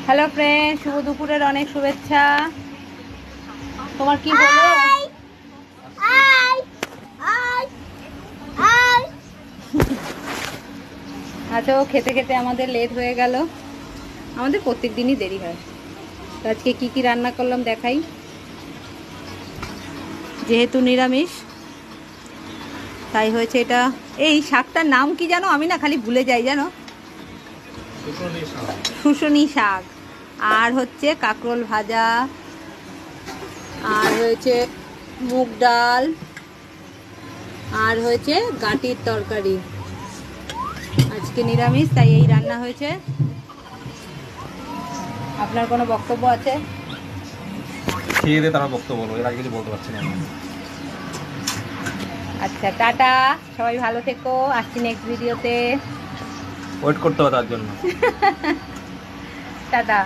Hello friend, শুভ দুপুরের অনেক শুভেচ্ছা। তোমার কি হলো? আচ্ছা, ও খেতে খেতে আমাদের লেট হয়ে গেল। আমাদের প্রত্যেক দিনই দেরি হয়। তো আজকে কি কি রান্না করলাম দেখাই। যেহেতু নিরামিষ তাই হয়েছে এটা। এই শাকটার নাম কি জানো? আমি না খালি ভুলে যাই জানো। শুশুনি শাক। আর হচ্ছে কাঁকরোল ভাজা, আর হয়েছে মুগ ডাল, আর হয়েছে গাঁটির তরকারি। আজকে নিরামিষ তাই এই রান্না হয়েছে। আপনার কোনো বক্তব্য আছে? খেয়ে দিয়ে তারা বক্তব্য বলবো, এর আগে কিছু বলতে পারছি না। আচ্ছা, টাটা, সবাই ভালো থেকো। আসছি নেক্সট ভিডিওতে। ওয়েট করতে হবে তার জন্য। টাটা।